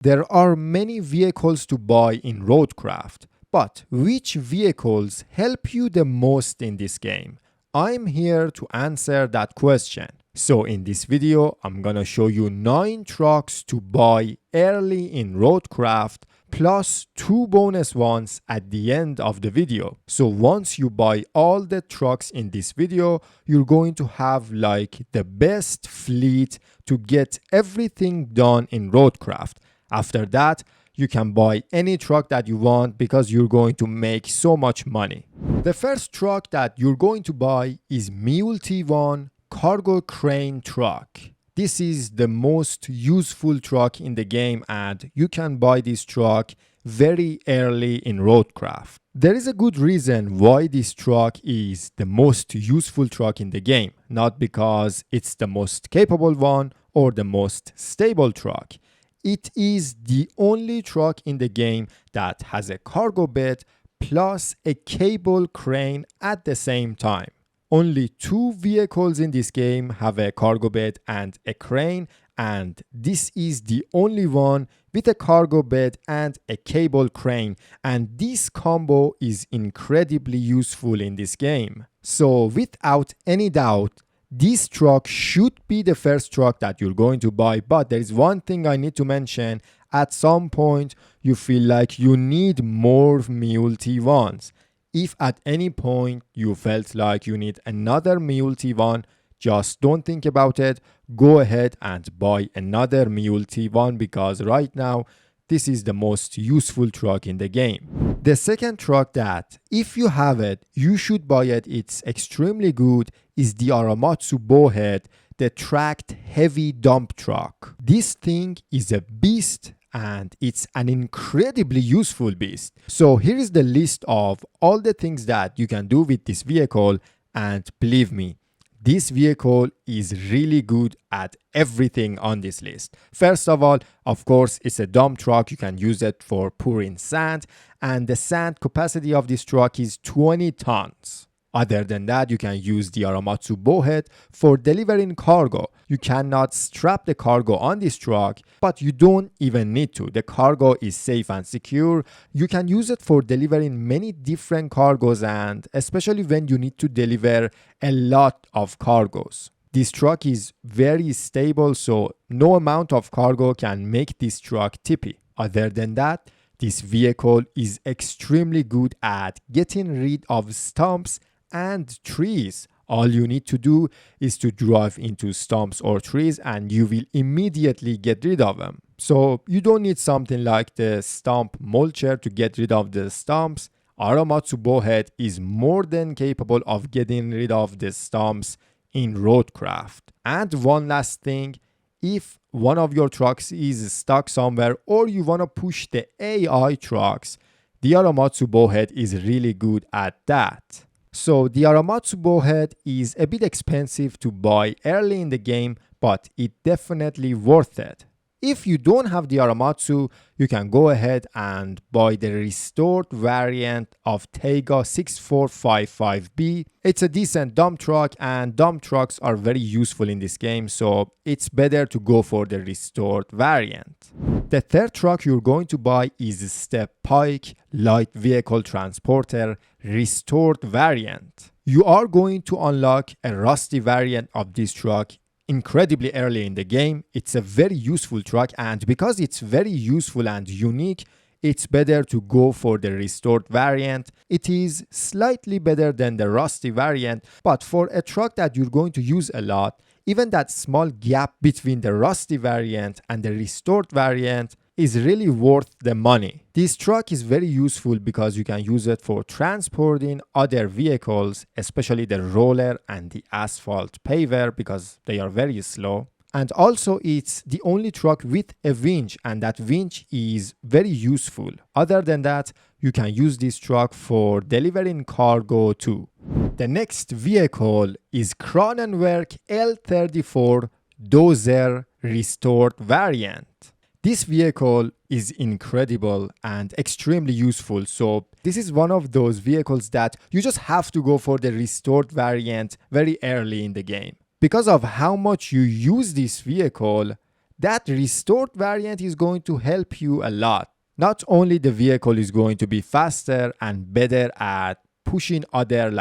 There are many vehicles to buy in RoadCraft, but which vehicles help you the most in this game? I'm here to answer that question. So in this video, I'm gonna show you 9 trucks to buy early in RoadCraft plus 2 bonus ones at the end of the video. So once you buy all the trucks in this video, you're going to have like the best fleet to get everything done in RoadCraft. After that, you can buy any truck that you want because you're going to make so much money. The first truck that you're going to buy is Mule T1 Cargo Crane Truck. This is the most useful truck in the game and you can buy this truck very early in RoadCraft. There is a good reason why this truck is the most useful truck in the game, not because it's the most capable one or the most stable truck. It is the only truck in the game that has a cargo bed plus a cable crane at the same time. Only 2 vehicles in this game have a cargo bed and a crane, and this is the only one with a cargo bed and a cable crane, and this combo is incredibly useful in this game. So without any doubt, this truck should be the first truck that you're going to buy, but there is one thing I need to mention. At some point, you feel like you need more Mule T1s. If at any point you felt like you need another Mule T1, just don't think about it. Go ahead and buy another Mule T1 because right now, this is the most useful truck in the game. The second truck that, if you have it, you should buy it, it's extremely good, is the Aramatsu Bowhead, the tracked heavy dump truck. This thing is a beast and it's an incredibly useful beast. So here is the list of all the things that you can do with this vehicle, and believe me, this vehicle is really good at everything on this list. First of all, of course, it's a dump truck. You can use it for pouring sand, and the sand capacity of this truck is 20 tons. Other than that, you can use the Aramatsu Bowhead for delivering cargo. You cannot strap the cargo on this truck, but you don't even need to. The cargo is safe and secure. You can use it for delivering many different cargos, and especially when you need to deliver a lot of cargos. This truck is very stable, so no amount of cargo can make this truck tippy. Other than that, this vehicle is extremely good at getting rid of stumps and trees. All you need to do is to drive into stumps or trees and you will immediately get rid of them. So you don't need something like the stump mulcher to get rid of the stumps. Aramatsu Bowhead is more than capable of getting rid of the stumps in RoadCraft. And one last thing, if one of your trucks is stuck somewhere or you want to push the AI trucks, the Aramatsu Bowhead is really good at that. So the Aramatsu Bowhead is a bit expensive to buy early in the game, but it definitely worth it. If you don't have the Aramatsu, you can go ahead and buy the restored variant of Taiga 6455B. It's a decent dump truck and dump trucks are very useful in this game, so it's better to go for the restored variant. The third truck you're going to buy is Step Pike Light Vehicle Transporter Restored Variant. You are going to unlock a rusty variant of this truck incredibly early in the game. It's a very useful truck, and because it's very useful and unique, it's better to go for the restored variant. It is slightly better than the rusty variant, but for a truck that you're going to use a lot, even that small gap between the rusty variant and the restored variant is really worth the money. This truck is very useful because you can use it for transporting other vehicles, especially the roller and the asphalt paver because they are very slow. And also it's the only truck with a winch, and that winch is very useful. Other than that, you can use this truck for delivering cargo too. The next vehicle is Kranenwerk L34 Dozer Restored Variant. This vehicle is incredible and extremely useful, so this is one of those vehicles that you just have to go for the restored variant very early in the game. Because of how much you use this vehicle, that restored variant is going to help you a lot. Not only the vehicle is going to be faster and better at pushing other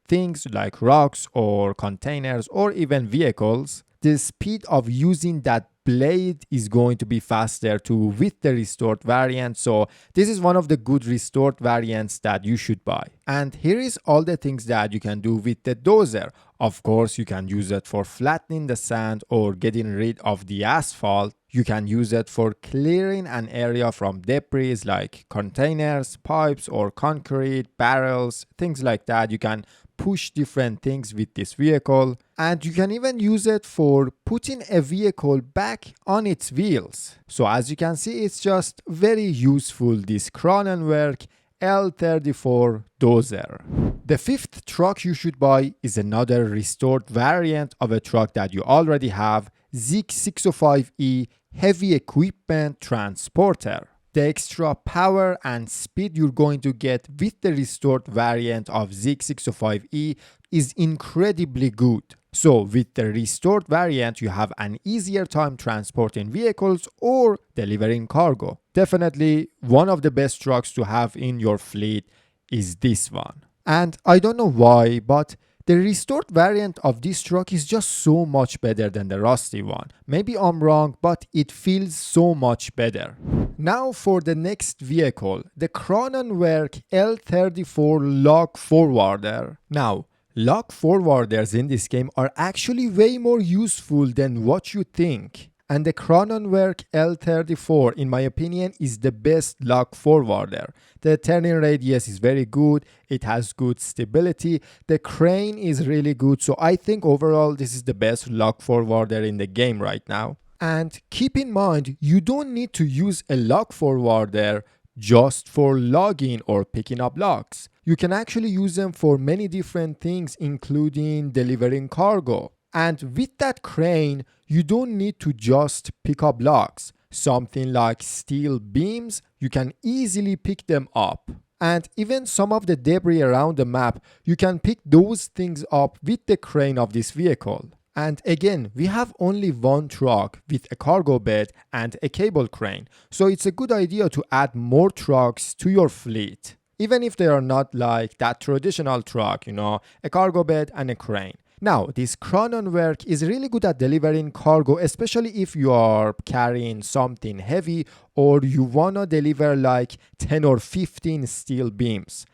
things like rocks or containers or even vehicles, the speed of using that blade is going to be faster too with the restored variant. So this is one of the good restored variants that you should buy. And here is all the things that you can do with the Dozer. Of course, you can use it for flattening the sand or getting rid of the asphalt. You can use it for clearing an area from debris like containers, pipes, or concrete, barrels, things like that. You can push different things with this vehicle, and you can even use it for putting a vehicle back on its wheels. So as you can see, it's just very useful, this Kronenwerk L34 Dozer. The fifth truck you should buy is another restored variant of a truck that you already have, Zig 605E Heavy Equipment Transporter. The extra power and speed you're going to get with the restored variant of Zig 605E is incredibly good. So with the restored variant, you have an easier time transporting vehicles or delivering cargo. Definitely one of the best trucks to have in your fleet is this one. And I don't know why, but the restored variant of this truck is just so much better than the rusty one. Maybe I'm wrong, but it feels so much better. Now for the next vehicle, the Kronenwerk L34 Log Forwarder. Now, log forwarders in this game are actually way more useful than what you think. And the Kronenwerk L34, in my opinion, is the best log forwarder. The turning radius is very good, it has good stability, the crane is really good, so I think overall this is the best log forwarder in the game right now. And keep in mind, you don't need to use a log forwarder just for logging or picking up logs. You can actually use them for many different things, including delivering cargo. And with that crane, you don't need to just pick up logs. Something like steel beams, you can easily pick them up. And even some of the debris around the map, you can pick those things up with the crane of this vehicle. And again, we have only one truck with a cargo bed and a cable crane. So it's a good idea to add more trucks to your fleet. Even if they are not like that traditional truck, a cargo bed and a crane. Now, this Kronenwerk is really good at delivering cargo, especially if you are carrying something heavy or you wanna deliver like 10 or 15 steel beams.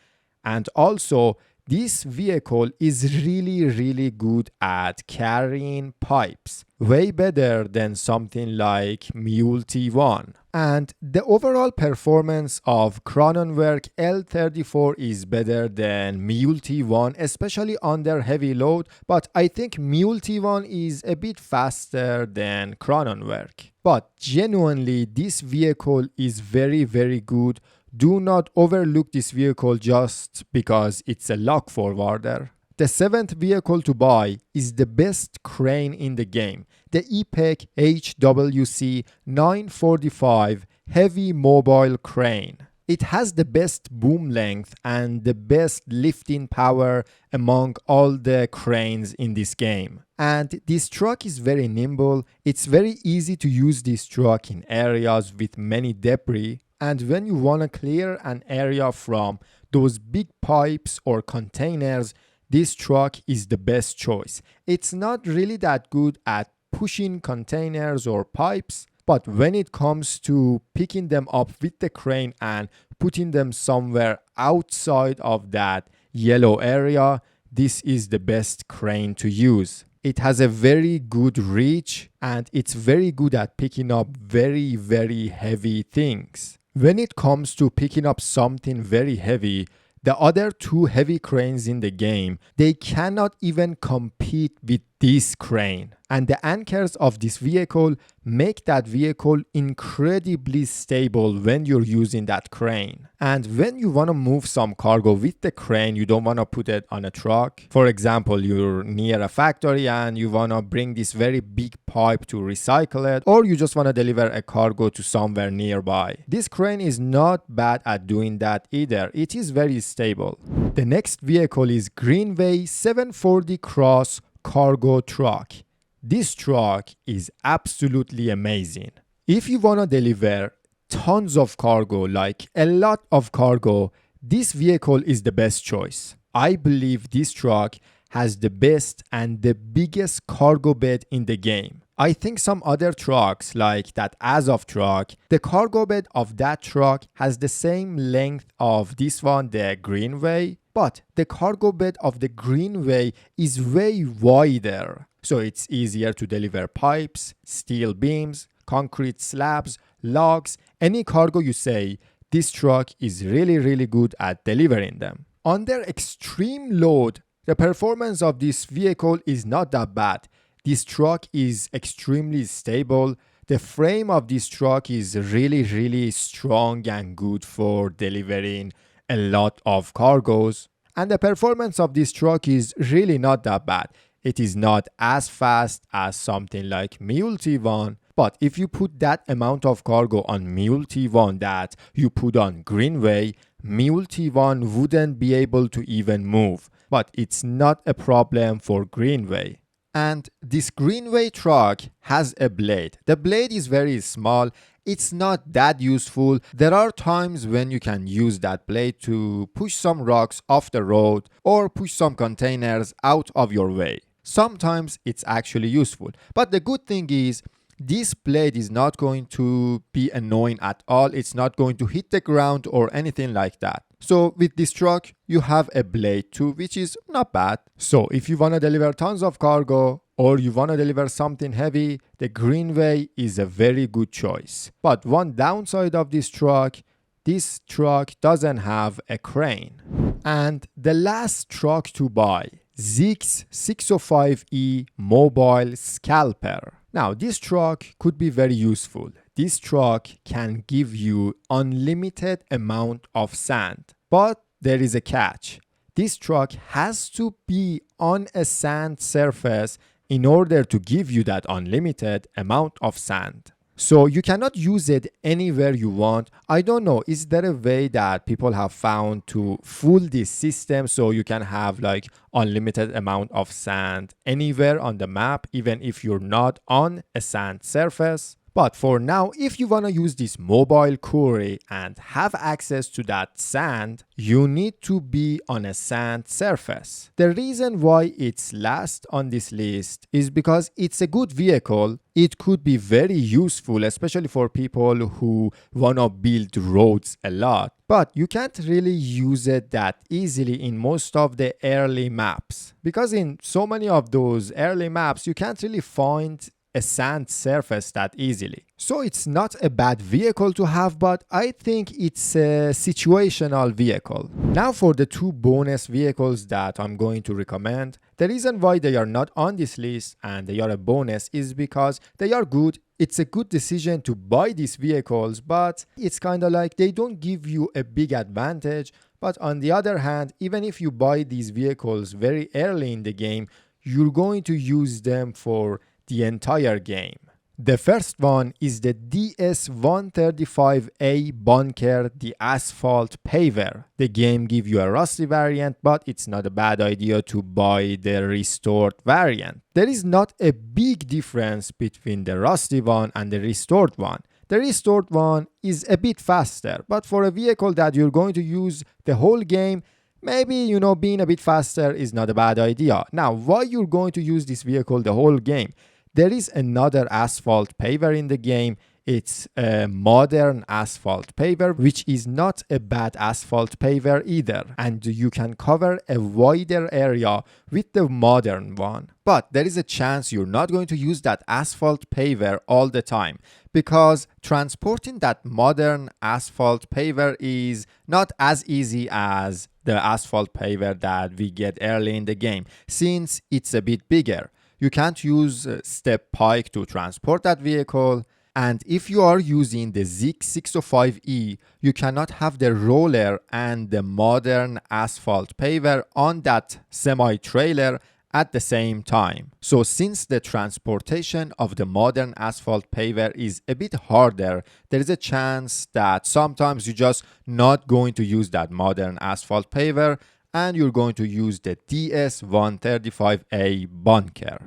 And also, this vehicle is really good at carrying pipes, way better than something like Mule T1. And the overall performance of Kronenwerk L34 is better than Mule T1, especially under heavy load, but I think Mule T1 is a bit faster than Kronenwerk. But genuinely, this vehicle is very good. Do not overlook this vehicle just because it's a log forwarder. The seventh vehicle to buy is the best crane in the game, the EPEC HWC 945 Heavy Mobile Crane. It has the best boom length and the best lifting power among all the cranes in this game. And this truck is very nimble. It's very easy to use this truck in areas with many debris. And when you want to clear an area from those big pipes or containers, this truck is the best choice. It's not really that good at pushing containers or pipes, but when it comes to picking them up with the crane and putting them somewhere outside of that yellow area, this is the best crane to use. It has a very good reach and it's very good at picking up very heavy things. When it comes to picking up something very heavy, the other two heavy cranes in the game, they cannot even compete with this crane. And the anchors of this vehicle make that vehicle incredibly stable when you're using that crane. And when you want to move some cargo with the crane, you don't want to put it on a truck. For example, you're near a factory and you want to bring this very big pipe to recycle it, or you just want to deliver a cargo to somewhere nearby. This crane is not bad at doing that either. It is very stable. The next vehicle is Greenway 740 Cross Cargo Truck. This truck is absolutely amazing. If you want to deliver tons of cargo, like a lot of cargo, this vehicle is the best choice. I believe this truck has the best and the biggest cargo bed in the game. I think some other trucks, like that Azov truck, the cargo bed of that truck has the same length of this one, the Greenway, but the cargo bed of the Greenway is way wider. So it's easier to deliver pipes, steel beams, concrete slabs, logs, any cargo you say. This truck is really good at delivering them. Under extreme load, the performance of this vehicle is not that bad. This truck is extremely stable. The frame of this truck is really strong and good for delivering a lot of cargoes. And the performance of this truck is really not that bad. It is not as fast as something like Mule T1, but if you put that amount of cargo on Mule T1 that you put on Greenway, Mule T1 wouldn't be able to even move. But it's not a problem for Greenway. And this Greenway truck has a blade. The blade is very small. It's not that useful. There are times when you can use that blade to push some rocks off the road or push some containers out of your way. Sometimes it's actually useful. But the good thing is, this blade is not going to be annoying at all. It's not going to hit the ground or anything like that. So with this truck, you have a blade too, which is not bad. So if you want to deliver tons of cargo or you want to deliver something heavy, the Greenway is a very good choice. But one downside of this truck doesn't have a crane. And the last truck to buy, Zeek's 605E Mobile Scalper. Now, this truck could be very useful. This truck can give you unlimited amount of sand. But there is a catch. This truck has to be on a sand surface in order to give you that unlimited amount of sand. So you cannot use it anywhere you want. I don't know, is there a way that people have found to fool this system so you can have like unlimited amount of sand anywhere on the map, even if you're not on a sand surface? But for now, if you want to use this mobile quarry and have access to that sand, you need to be on a sand surface. The reason why it's last on this list is because it's a good vehicle. It could be very useful, especially for people who want to build roads a lot. But you can't really use it that easily in most of the early maps. Because in so many of those early maps, you can't really find a sand surface that easily. So it's not a bad vehicle to have, but I think it's a situational vehicle. Now for the two bonus vehicles that I'm going to recommend. The reason why they are not on this list and they are a bonus is because they are good. It's a good decision to buy these vehicles, but it's kind of like they don't give you a big advantage. But on the other hand, even if you buy these vehicles very early in the game, you're going to use them for the entire game. The first one is the DS135A Bunker, the asphalt paver. The game gives you a rusty variant, but it's not a bad idea to buy the restored variant. There is not a big difference between the rusty one and the restored one. The restored one is a bit faster, but for a vehicle that you're going to use the whole game, maybe, being a bit faster is not a bad idea. Now, why you're going to use this vehicle the whole game? There is another asphalt paver in the game. It's a modern asphalt paver, which is not a bad asphalt paver either. And you can cover a wider area with the modern one. But there is a chance you're not going to use that asphalt paver all the time, because transporting that modern asphalt paver is not as easy as the asphalt paver that we get early in the game, since it's a bit bigger. You can't use step pike to transport that vehicle. And if you are using the Zeek 605E, you cannot have the roller and the modern asphalt paver on that semi-trailer at the same time. So since the transportation of the modern asphalt paver is a bit harder, there is a chance that sometimes you're just not going to use that modern asphalt paver and you're going to use the DS135A bunker.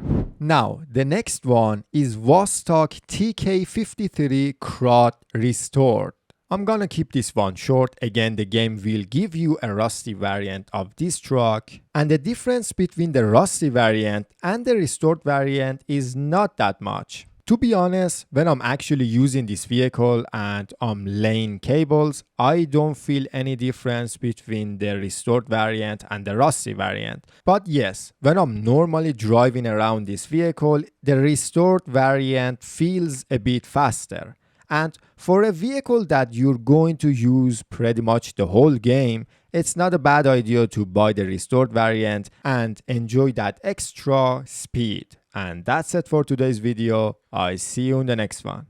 Now, the next one is Vostok TK53 Crot Restored. I'm gonna keep this one short. Again, the game will give you a rusty variant of this truck, and the difference between the rusty variant and the restored variant is not that much. To be honest, when I'm actually using this vehicle and I'm laying cables, I don't feel any difference between the restored variant and the rusty variant. But yes, when I'm normally driving around this vehicle, the restored variant feels a bit faster. And for a vehicle that you're going to use pretty much the whole game, it's not a bad idea to buy the restored variant and enjoy that extra speed. And that's it for today's video. I see you in the next one.